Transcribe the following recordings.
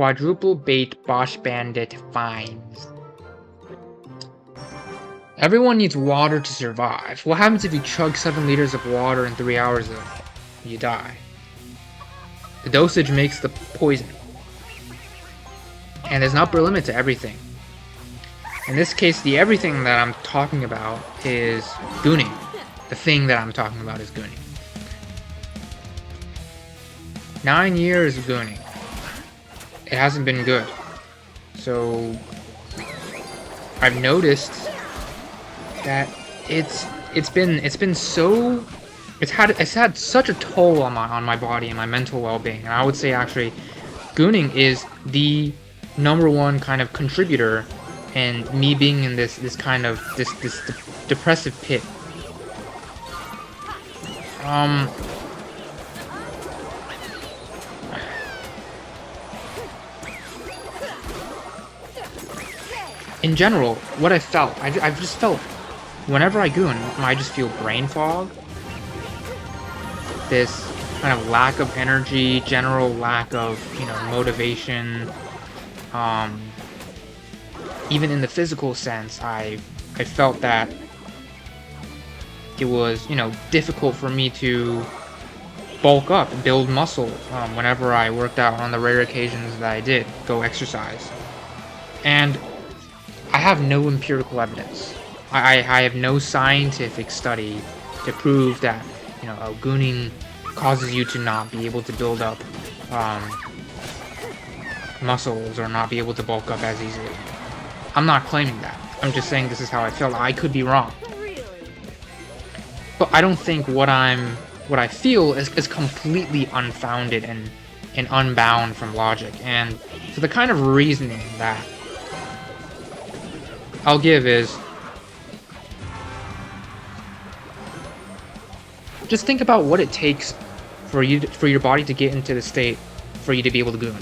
Quadruple bait Bosch Bandit finds. Everyone needs water to survive. What happens if you chug 7 liters of water in 3 hours though? You die. The dosage makes the poison. And there's an upper limit to everything. In this case, the everything that I'm talking about is gooning. The thing that I'm talking about is gooning. 9 years of gooning. It hasn't been good. So I've noticed that it's had such a toll on my body and my mental well-being. And I would say actually gooning is the #1 kind of contributor in me being in this depressive pit. In general, what I've just felt, whenever I goon, I just feel brain fog. This kind of lack of energy, general lack of, motivation. Even in the physical sense, I felt that it was, difficult for me to bulk up, build muscle, whenever I worked out on the rare occasions that I did go exercise. And I have no empirical evidence. I have no scientific study to prove that, gooning causes you to not be able to build up muscles or not be able to bulk up as easily. I'm not claiming that. I'm just saying this is how I felt. I could be wrong. But I don't think what I feel is completely unfounded and unbound from logic. And so the kind of reasoning that I'll give is, just think about what it takes for your body to get into the state for you to be able to goon.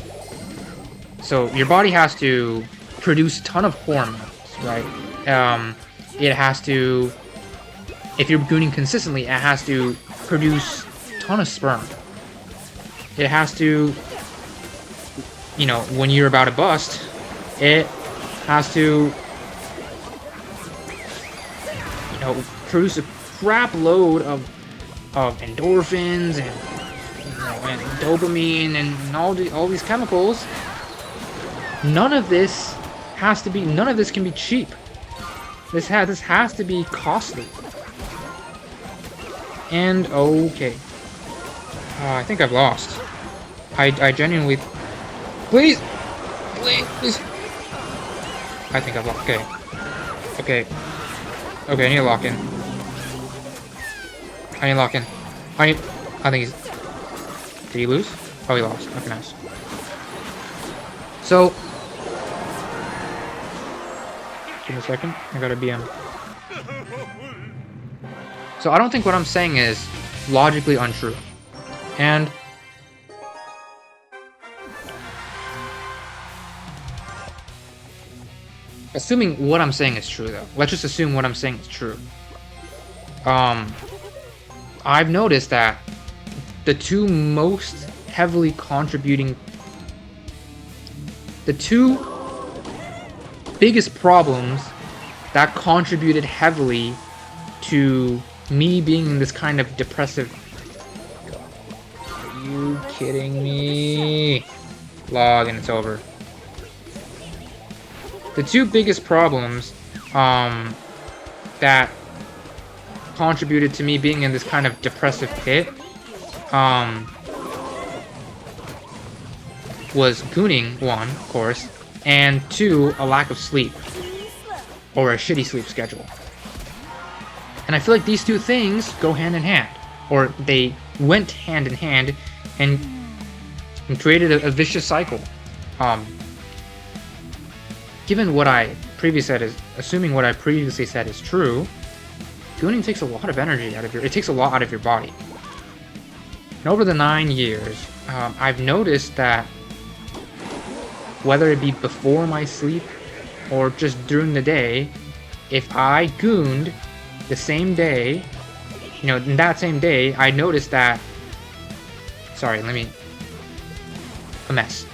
So your body has to produce a ton of hormones, right? It has to, if you're gooning consistently, it has to produce a ton of sperm. It has to, when you're about to bust, it has to, produce a crap load of endorphins and dopamine and all these chemicals. None of this can be cheap. This has to be costly. And okay, I think I've lost. I genuinely, please. I think I've lost. Okay, I need to lock in. I think he's... Did he lose? Oh, he lost. Okay, nice. So... Give me a second. I got a BM. So I don't think what I'm saying is logically untrue. And... assuming what I'm saying is true, though. Let's just assume what I'm saying is true. I've noticed that the two biggest problems that contributed heavily to me being in this kind of depressive... Are you kidding me? Log and it's over. The two biggest problems that contributed to me being in this kind of depressive pit was gooning, one, of course, and two, a lack of sleep, or a shitty sleep schedule. And I feel like these two things go hand in hand, or they went hand in hand and created a vicious cycle. Given what I previously said is, assuming what I previously said is true, gooning takes a lot of energy it takes a lot out of your body. And over the 9 years, I've noticed that whether it be before my sleep or just during the day, if I gooned the same day, in that same day, I noticed that... Sorry, a mess.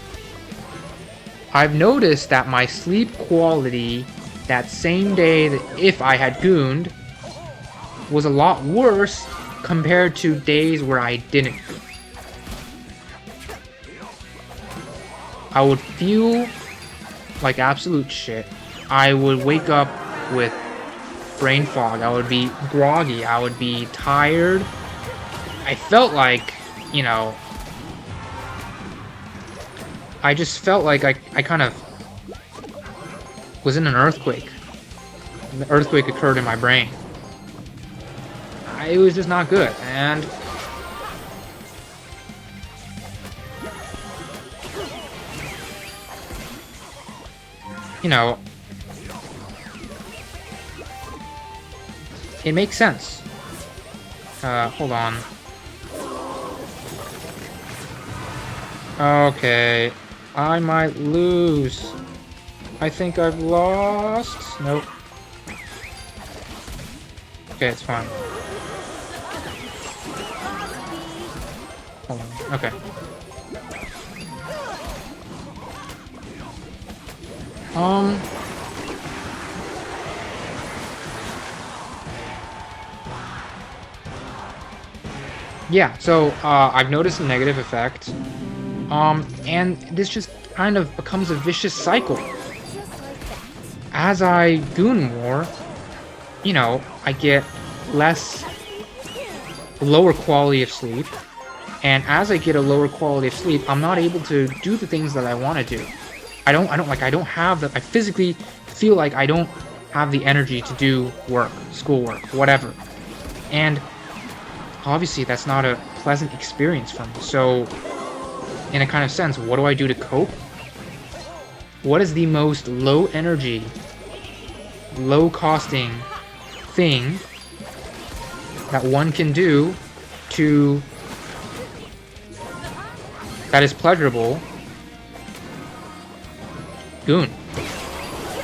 I've noticed that my sleep quality that same day that if I had gooned was a lot worse compared to days where I didn't. I would feel like absolute shit. I would wake up with brain fog. I would be groggy. I would be tired. I felt like, you know, I just felt like I kind of was in an earthquake. The earthquake occurred in my brain. It was just not good, and you know, it makes sense. Hold on. Okay, I might lose. I think I've lost. Nope. Okay, it's fine. Hold on. Okay. Yeah, so, I've noticed a negative effect. And this just kind of becomes a vicious cycle. As I goon more, you know, I get lower quality of sleep. And as I get a lower quality of sleep, I'm not able to do the things that I want to do. I don't have the, I physically feel like I don't have the energy to do work, schoolwork, whatever. And obviously that's not a pleasant experience for me. So, in a kind of sense, what do I do to cope? What is the most low energy, low costing thing that one can do that is pleasurable? Goon.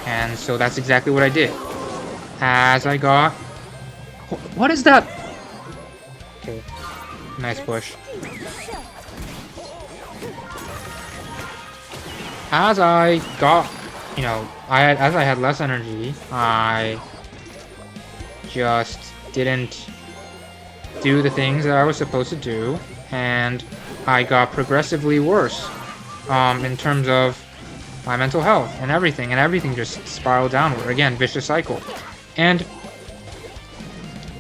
And so that's exactly what I did. As I got... What is that? Okay. Nice push. As I got, you know, as I had less energy, I just didn't do the things that I was supposed to do, and I got progressively worse in terms of my mental health and everything just spiraled downward. Again, vicious cycle. And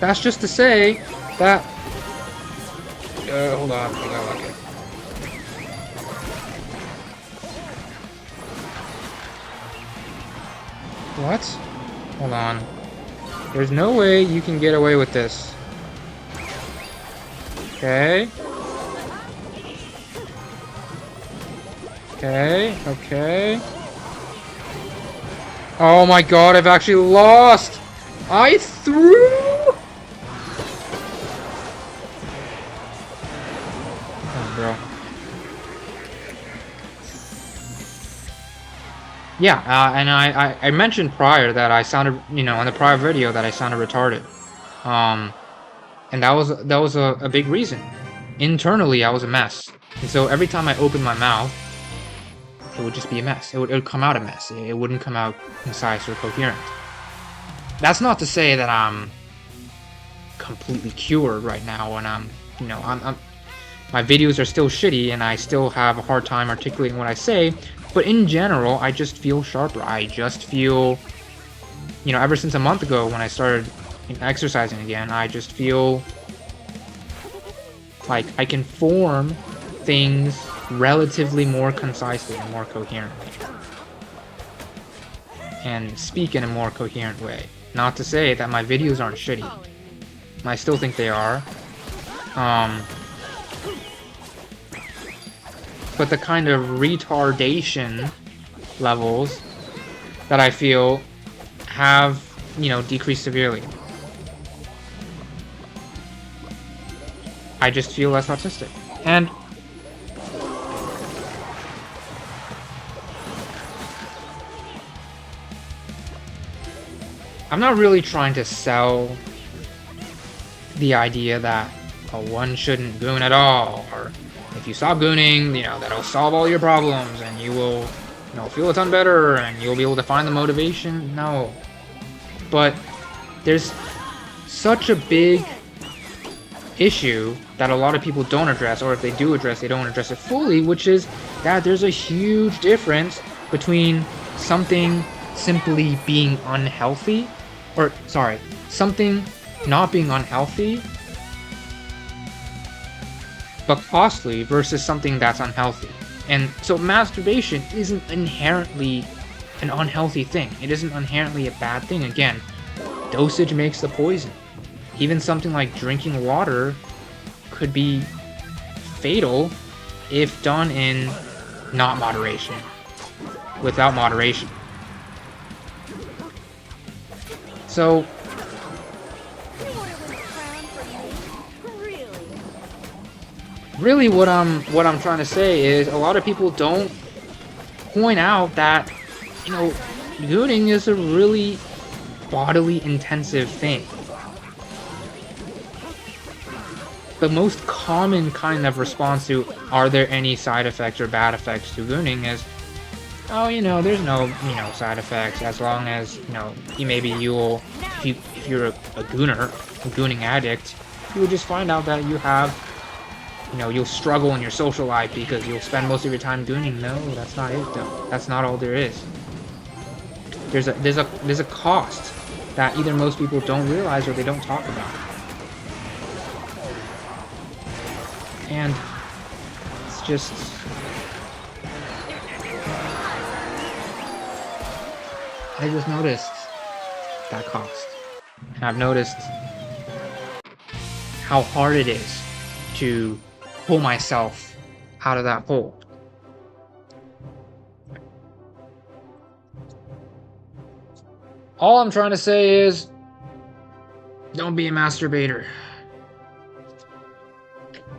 that's just to say that hold on, I got lucky. What? Hold on. There's no way you can get away with this. Okay. Okay. Oh my god, I've actually lost! I threw! Oh, bro. Yeah, and I mentioned prior that I sounded, you know, in the prior video that I sounded retarded. And that was a big reason. Internally, I was a mess. And so every time I opened my mouth, it would just be a mess. It would come out a mess. It wouldn't come out concise or coherent. That's not to say that I'm completely cured right now, and I'm my videos are still shitty, and I still have a hard time articulating what I say. But in general, I just feel sharper. I just feel, you know, ever since a month ago when I started exercising again, I just feel like I can form things relatively more concisely and more coherently. And speak in a more coherent way. Not to say that my videos aren't shitty. I still think they are. But the kind of retardation levels that I feel have, you know, decreased severely. I just feel less autistic. And I'm not really trying to sell the idea that one shouldn't goon at all, or if you stop gooning, you know, that'll solve all your problems and you will feel a ton better and you'll be able to find the motivation. No. But there's such a big issue that a lot of people don't address, or if they do address, they don't address it fully, which is that there's a huge difference between something simply being unhealthy, or sorry, something not being unhealthy but costly versus something that's unhealthy. And so masturbation isn't inherently an unhealthy thing. It isn't inherently a bad thing. Again, dosage makes the poison. Even something like drinking water could be fatal if done in not moderation, without moderation. So really what I'm trying to say is a lot of people don't point out that, gooning is a really bodily intensive thing. The most common kind of response to are there any side effects or bad effects to gooning is, oh, there's no, side effects as long as, if you're a gooner, a gooning addict, you will just find out that you have, you'll struggle in your social life because you'll spend most of your time gooning. No, that's not it though. That's not all there is. There's a cost that either most people don't realize or they don't talk about. And it's just, I just noticed that cost. And I've noticed how hard it is to pull myself out of that hole. All I'm trying to say is, don't be a masturbator.